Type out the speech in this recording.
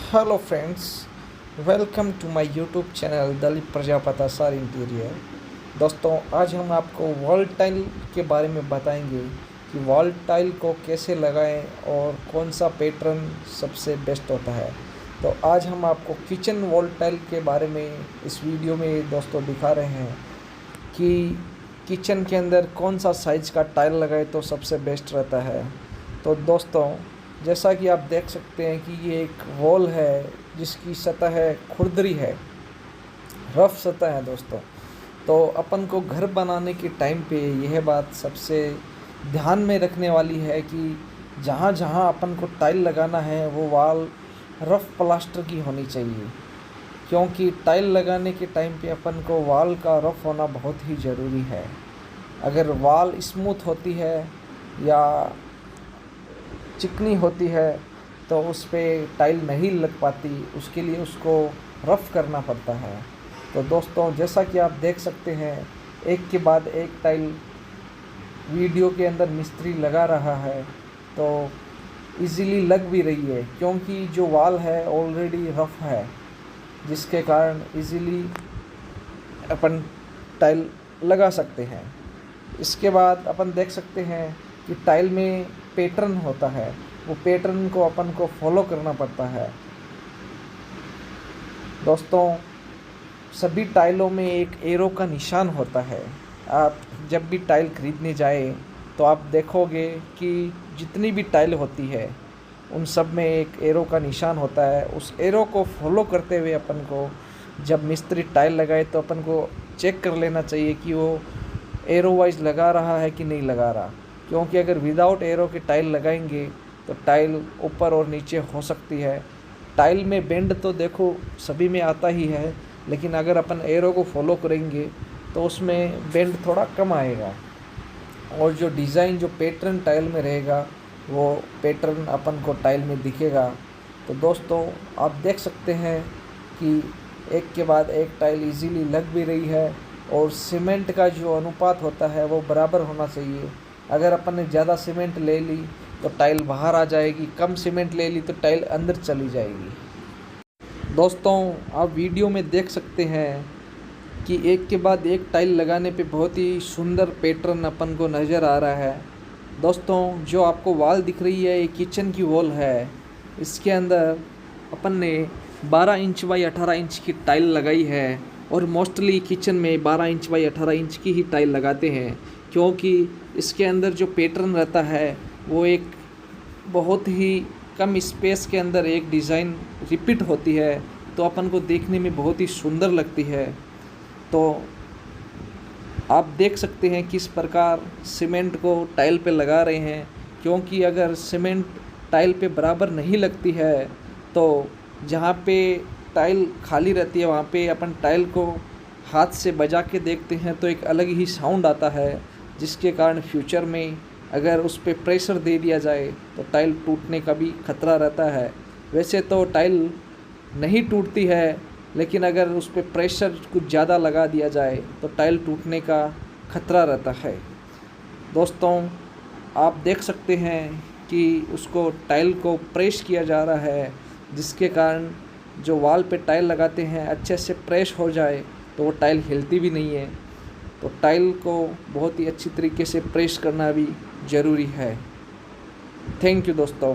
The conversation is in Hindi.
Hello friends, welcome to my YouTube channel Dalip Prajapati sir interior. दोस्तों, आज हम आपको वॉल टाइल के बारे में बताएंगे कि वॉल टाइल को कैसे लगाएं और कौन सा पैटर्न सबसे बेस्ट होता है। तो आज हम आपको किचन वॉल टाइल के बारे में इस वीडियो में दोस्तों दिखा रहे हैं कि किचन के अंदर कौन सा साइज़ का टाइल लगाए तो सबसे बेस्ट रहता है। तो दोस्तों, जैसा कि आप देख सकते हैं कि ये एक वॉल है जिसकी सतह है खुरदरी है, रफ सतह है दोस्तों। तो अपन को घर बनाने के टाइम पे यह बात सबसे ध्यान में रखने वाली है कि जहाँ जहाँ अपन को टाइल लगाना है वो वॉल रफ प्लास्टर की होनी चाहिए, क्योंकि टाइल लगाने के टाइम पे अपन को वॉल का रफ होना बहुत ही ज़रूरी है। अगर वॉल स्मूथ होती है या चिकनी होती है तो उस पर टाइल नहीं लग पाती, उसके लिए उसको रफ़ करना पड़ता है। तो दोस्तों, जैसा कि आप देख सकते हैं, एक के बाद एक टाइल वीडियो के अंदर मिस्त्री लगा रहा है तो इजीली लग भी रही है, क्योंकि जो वॉल है ऑलरेडी रफ़ है, जिसके कारण इजीली अपन टाइल लगा सकते हैं। इसके बाद अपन देख सकते हैं कि टाइल में पैटर्न होता है, वो पैटर्न को अपन को फॉलो करना पड़ता है। दोस्तों, सभी टाइलों में एक एरो का निशान होता है। आप जब भी टाइल खरीदने जाए तो आप देखोगे कि जितनी भी टाइल होती है उन सब में एक एरो का निशान होता है। उस एरो को फॉलो करते हुए अपन को जब मिस्त्री टाइल लगाए तो अपन को चेक कर लेना चाहिए कि वो एरो वाइज लगा रहा है कि नहीं लगा रहा, क्योंकि अगर विदाउट एरो के टाइल लगाएंगे तो टाइल ऊपर और नीचे हो सकती है। टाइल में बेंड तो देखो सभी में आता ही है, लेकिन अगर अपन एरो को फॉलो करेंगे तो उसमें बेंड थोड़ा कम आएगा और जो डिज़ाइन, जो पैटर्न टाइल में रहेगा वो पैटर्न अपन को टाइल में दिखेगा। तो दोस्तों, आप देख सकते हैं कि एक के बाद एक टाइल इजीली लग भी रही है और सीमेंट का जो अनुपात होता है वो बराबर होना चाहिए। अगर अपन ने ज़्यादा सीमेंट ले ली तो टाइल बाहर आ जाएगी, कम सीमेंट ले ली तो टाइल अंदर चली जाएगी। दोस्तों, आप वीडियो में देख सकते हैं कि एक के बाद एक टाइल लगाने पे बहुत ही सुंदर पैटर्न अपन को नज़र आ रहा है। दोस्तों, जो आपको वॉल दिख रही है ये किचन की वॉल है। इसके अंदर अपन ने 12 इंच बाई 18 इंच की टाइल लगाई है और मोस्टली किचन में 12 इंच बाई 18 इंच की ही टाइल लगाते हैं, क्योंकि इसके अंदर जो पैटर्न रहता है वो एक बहुत ही कम स्पेस के अंदर एक डिज़ाइन रिपीट होती है, तो अपन को देखने में बहुत ही सुंदर लगती है। तो आप देख सकते हैं किस प्रकार सीमेंट को टाइल पे लगा रहे हैं, क्योंकि अगर सीमेंट टाइल पे बराबर नहीं लगती है तो जहाँ पे टाइल खाली रहती है वहाँ पे अपन टाइल को हाथ से बजा के देखते हैं तो एक अलग ही साउंड आता है, जिसके कारण फ्यूचर में अगर उस पर प्रेशर दे दिया जाए तो टाइल टूटने का भी खतरा रहता है। वैसे तो टाइल नहीं टूटती है, लेकिन अगर उस पर प्रेशर कुछ ज़्यादा लगा दिया जाए तो टाइल टूटने का खतरा रहता है। दोस्तों, आप देख सकते हैं कि उसको टाइल को प्रेस किया जा रहा है, जिसके कारण जो वॉल पे टाइल लगाते हैं अच्छे से प्रेस हो जाए तो वो टाइल हिलती भी नहीं है। तो टाइल को बहुत ही अच्छी तरीके से प्रेस करना भी ज़रूरी है। थैंक यू दोस्तों।